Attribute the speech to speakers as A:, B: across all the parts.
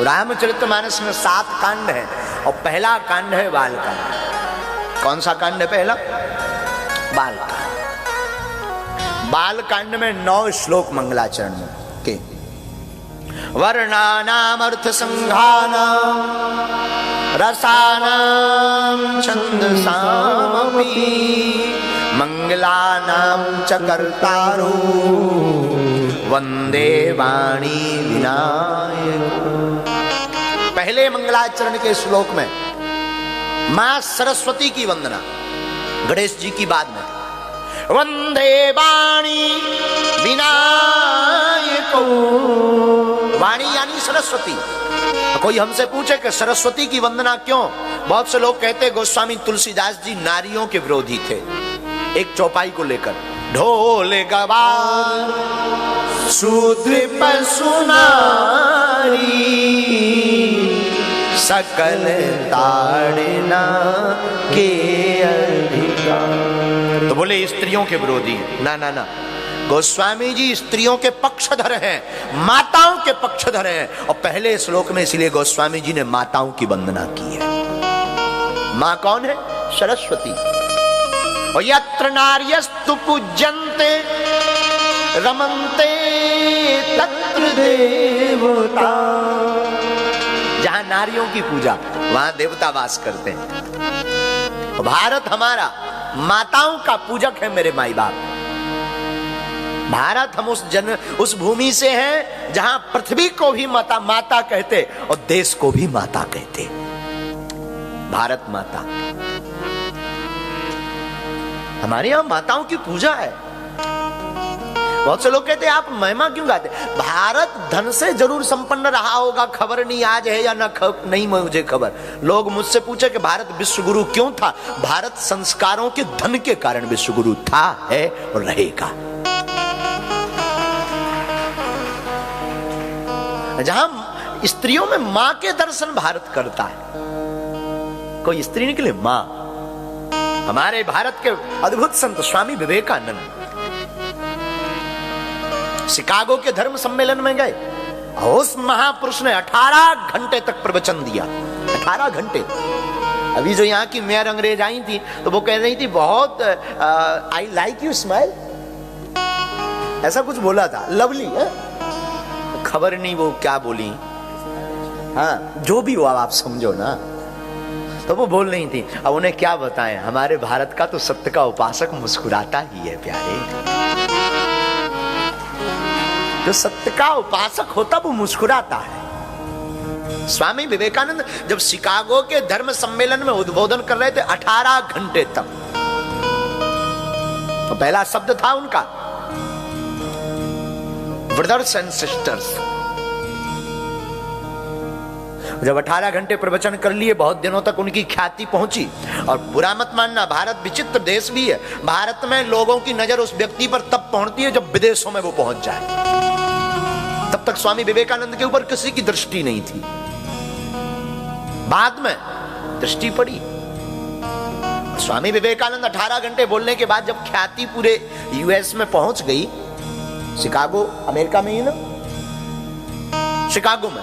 A: रामचरितमानस में 7 कांड है और पहला कांड है बाल कांड। कौन सा कांड है पहला? बाल कांड। बाल कांड में 9 श्लोक मंगलाचरण में के वर्णानाम अर्थ संघानाम रसानाम छंदसामपि मंगलानाम च कर्तारो वंदे वाणी विनायक। पहले मंगलाचरण के श्लोक में मां सरस्वती की वंदना, गणेश जी की बाद में वंदे वाणी विनायक। वाणी यानी सरस्वती। कोई हमसे पूछे कि सरस्वती की वंदना क्यों? बहुत से लोग कहते गोस्वामी तुलसीदास जी नारियों के विरोधी थे। एक चौपाई को लेकर ढोल गवार शूद्र पशु नारी सकल ताड़ना के अधिकार। तो बोले स्त्रियों के विरोधी। ना ना ना, गोस्वामी जी स्त्रियों के पक्षधर हैं, माताओं के पक्षधर हैं। और पहले श्लोक में इसलिए गोस्वामी जी ने माताओं की वंदना की है। मां कौन है? सरस्वती। और यत्र नार्यस्तु पूज्यन्ते रमन्ते तत्र देवता। जहां नारियों की पूजा वहां देवता वास करते हैं। भारत हमारा माताओं का पूजक है मेरे माई बाप। भारत हम उस भूमि से हैं जहां पृथ्वी को भी माता कहते और देश को भी माता कहते। भारत माता। हमारे यहां माताओं की पूजा है। बहुत से लोग कहते हैं आप महिमा क्यों गाते? भारत धन से जरूर संपन्न रहा होगा, खबर नहीं आज है या नहीं मुझे खबर। लोग मुझसे पूछे कि भारत विश्वगुरु क्यों था? भारत संस्कारों के धन के कारण विश्वगुरु था, है और रहेगा। जहां स्त्रियों में मां के दर्शन भारत करता है। कोई स्त्री निकले मां। हमारे भारत के अद्भुत संत स्वामी विवेकानंद शिकागो के धर्म सम्मेलन में गए। उस महापुरुष ने 18 घंटे तक प्रवचन दिया। 18 घंटे। अभी जो यहाँ की मेयर अंग्रेज आई थी तो वो कह रही थी बहुत आई लाइक यू स्माइल, ऐसा कुछ बोला था। लवली है, खबर नहीं वो क्या बोली। हाँ जो भी हो आप समझो ना। तो वो बोल रही थी। अब उन्हें क्या बताएं, हमारे भारत का तो सत्य का उपासक मुस्कुराता ही है प्यारे। जो सत्य का उपासक होता वो मुस्कुराता है। स्वामी विवेकानंद जब शिकागो के धर्म सम्मेलन में उद्बोधन कर रहे थे 18 घंटे तक, तो पहला शब्द था उनका ब्रदर्स एंड सिस्टर्स। जब 18 घंटे प्रवचन कर लिए, बहुत दिनों तक उनकी ख्याति पहुंची। और बुरा मत मानना, भारत विचित्र देश भी है। भारत में लोगों की नजर उस व्यक्ति पर तब पहुंचती है जब विदेशों में वो पहुंच जाए। तब तक स्वामी विवेकानंद के ऊपर किसी की दृष्टि नहीं थी। बाद में दृष्टि पड़ी। स्वामी विवेकानंद 18 घंटे बोलने के बाद जब ख्याति पूरे यूएस में पहुंच गई, शिकागो अमेरिका में ही ना, शिकागो में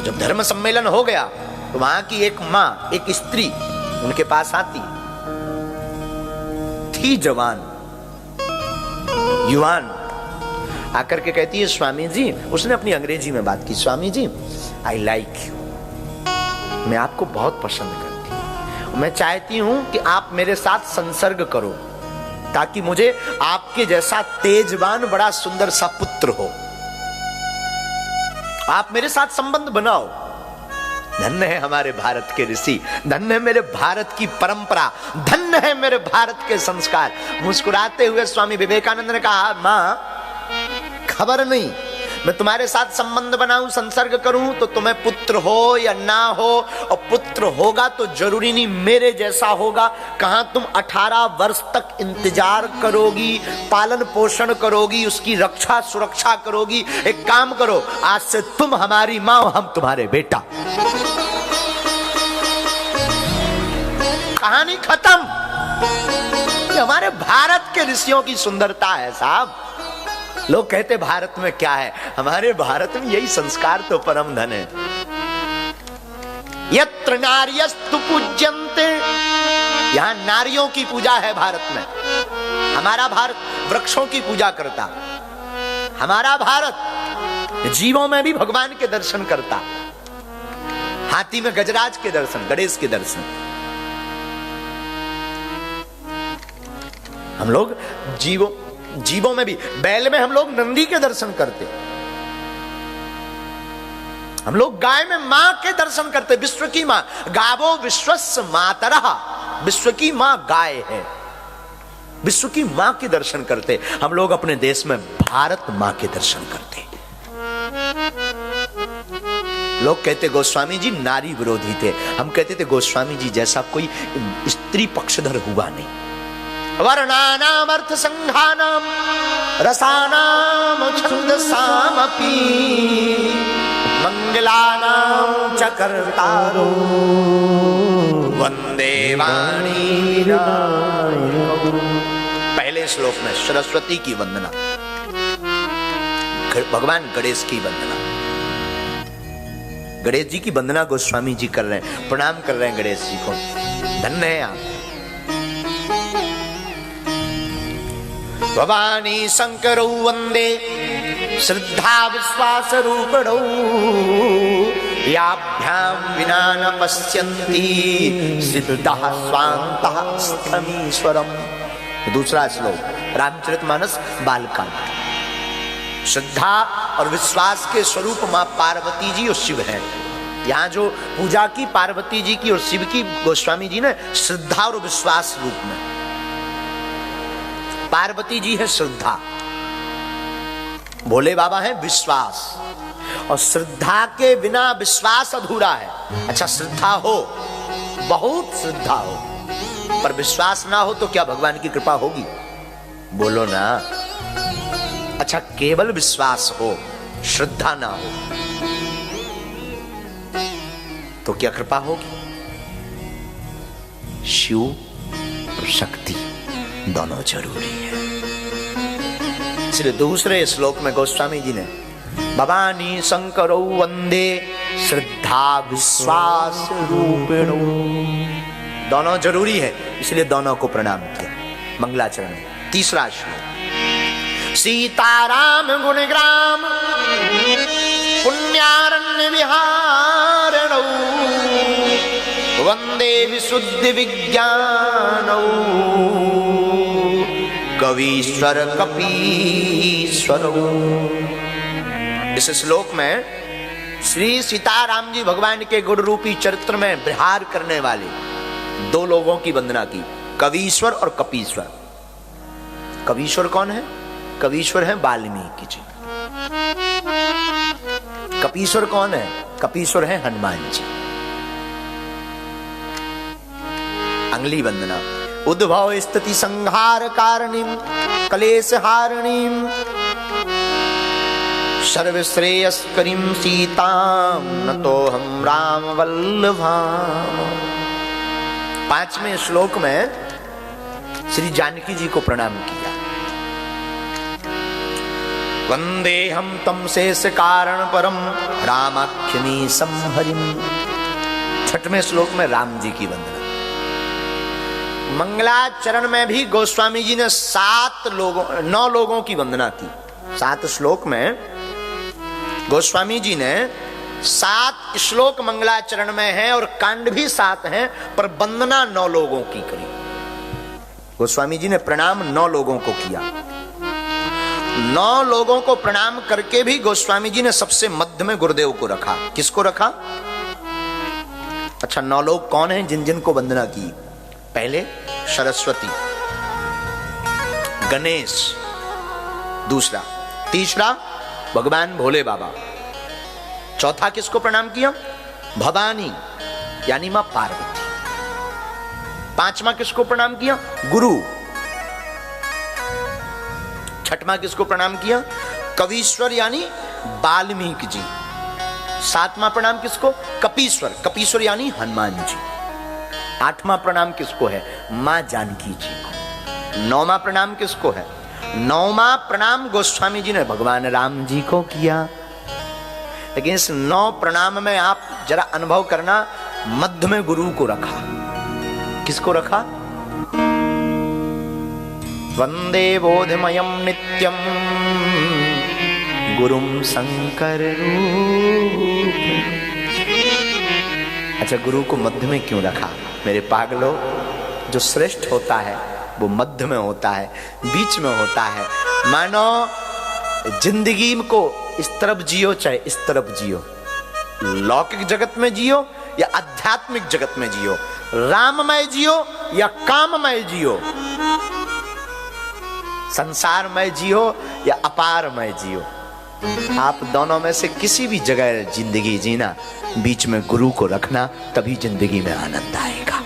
A: जब धर्म सम्मेलन हो गया तो वहां की एक मां, एक स्त्री उनके पास आती थी, जवान युवान, आकर के कहती है स्वामी जी, उसने अपनी अंग्रेजी में बात की, Swami ji I like you, मैं आपको बहुत पसंद करती हूं, मैं चाहती हूं कि आप मेरे साथ संसर्ग करो ताकि मुझे आपके जैसा तेजवान बड़ा सुंदर सा पुत्र हो। आप मेरे साथ संबंध बनाओ। धन्य है हमारे भारत के ऋषि, धन्य है मेरे भारत की परंपरा, धन्य है मेरे भारत के संस्कार। मुस्कुराते हुए स्वामी विवेकानंद ने कहा, मां खबर नहीं, मैं तुम्हारे साथ संबंध बनाऊं, संसर्ग करूं तो तुम्हें पुत्र हो या ना हो, और पुत्र होगा तो जरूरी नहीं मेरे जैसा होगा। कहां तुम 18 वर्ष तक इंतजार करोगी, पालन पोषण करोगी, उसकी रक्षा सुरक्षा करोगी। एक काम करो, आज से तुम हमारी मां, हम तुम्हारे बेटा। कहानी खत्म। ये हमारे भारत के ऋषियों की सुंदरता है साहब। लोग कहते भारत में क्या है, हमारे भारत में यही संस्कार तो परम धन है। यत्र नार्यस्तु पूज्यन्ते, यहां नारियों की पूजा है भारत में। हमारा भारत वृक्षों की पूजा करता, हमारा भारत जीवों में भी भगवान के दर्शन करता, हाथी में गजराज के दर्शन, गणेश के दर्शन। हम लोग जीवों में भी, बैल में हम लोग नंदी के दर्शन करते, हम लोग गाय में मां के दर्शन करते, विश्व की मां। गावो विश्वस्य मातरः, विश्व की मां गाय है, विश्व की मां के दर्शन करते। हम लोग अपने देश में भारत मां के दर्शन करते। लोग कहते गोस्वामी जी नारी विरोधी थे, हम कहते थे गोस्वामी जी जैसा कोई स्त्री पक्षधर हुआ नहीं। वर्णानाम अर्थ संघानाम रसानाम छंदसामपि मंगलानाम च कर्तारो वंदे वाणी। पहले श्लोक में सरस्वती की वंदना, भगवान गणेश की वंदना, गणेश जी की वंदना गोस्वामी जी कर रहे हैं, प्रणाम कर रहे हैं गणेश जी को, धन्य है आप। भवानी शंकरौ वंदे श्रद्धा विश्वास रूपणौ याभ्याम विना न पश्यन्ति सिद्धः स्वान्तः स्थमीश्वरम्। दूसरा श्लोक रामचरितमानस बालकांड। श्रद्धा और विश्वास के स्वरूप मां पार्वती जी और शिव है। यहाँ जो पूजा की पार्वती जी की और शिव की गोस्वामी जी ने श्रद्धा और विश्वास रूप में। पार्वती जी है श्रद्धा, भोले बाबा है विश्वास, और श्रद्धा के बिना विश्वास अधूरा है। अच्छा श्रद्धा हो, बहुत श्रद्धा हो, पर विश्वास ना हो तो क्या भगवान की कृपा होगी? बोलो ना। अच्छा केवल विश्वास हो, श्रद्धा ना हो तो क्या कृपा होगी? शिव और शक्ति दोनों जरूरी है। इसलिए दूसरे श्लोक में गोस्वामी जी ने भवानी शंकरौ वंदे श्रद्धा विश्वास रूपिणौ, दोनों जरूरी है, इसलिए दोनों को प्रणाम किया मंगलाचरण में। तीसरा श्लोक सीताराम गुणग्राम पुण्यारण्य विहारणौ वंदे विशुद्धि विज्ञानौ कवीश्वर कपीश्वरौ। इस श्लोक में श्री सीताराम जी भगवान के गुण रूपी चरित्र में विहार करने वाले दो लोगों की वंदना की, कवीश्वर और कपीश्वर। कवीश्वर कौन है? कवीश्वर है वाल्मीकि जी। कपीश्वर कौन है? कपीश्वर है हनुमान जी। अगली वंदना उद्भव स्थिति संहार कारणीम कलेश हारणीम सर्वश्रेयस्करीं सीतां नतो हम राम वल्लभाम। पांचवें श्लोक में श्री जानकी जी को प्रणाम किया। वंदे हम तम शेष कारण परम रामाख्यमी संहरिम। छठवें श्लोक में राम जी की वंदना। मंगलाचरण में भी गोस्वामी जी ने 9 लोगों की वंदना की। 7 श्लोक में गोस्वामी जी ने 7 श्लोक मंगलाचरण में हैं और कांड भी 7 हैं, पर वंदना 9 लोगों की करी। गोस्वामी जी ने प्रणाम 9 लोगों को किया। 9 लोगों को प्रणाम करके भी गोस्वामी जी ने सबसे मध्य में गुरुदेव को रखा। किसको रखा? अच्छा 9 लोग कौन हैं जिन जिन को वंदना की? पहले सरस्वती, गणेश, दूसरा, तीसरा भगवान भोले बाबा, चौथा किसको प्रणाम किया? भवानी यानी मां पार्वती, पांचवा किसको प्रणाम किया? गुरु, छठवां किसको प्रणाम किया? कवीश्वर यानी वाल्मीकि जी, सातवां प्रणाम किसको? कपीश्वर, कपीश्वर यानी हनुमान जी, आठवां प्रणाम किसको है? मां जानकी जी को, नौवां प्रणाम किसको है? 9वां प्रणाम गोस्वामी जी ने भगवान राम जी को किया। लेकिन इस 9 प्रणाम में आप जरा अनुभव करना, मध्य में गुरु को रखा। किसको रखा? वंदे बोधमयम नित्यम गुरुम शंकर रूप। अच्छा, गुरु को मध्य में क्यों रखा? मेरे पागलों, जो श्रेष्ठ होता है वो मध्य में होता है, बीच में होता है। मानो जिंदगी को इस तरफ जियो चाहे इस तरफ जियो, लौकिक जगत में जियो या आध्यात्मिक जगत में जियो, राममय जियो या काममय जियो, संसारमय जियो या अपारमय जियो, आप दोनों में से किसी भी जगह जिंदगी जीना, बीच में गुरु को रखना, तभी जिंदगी में आनंद आएगा।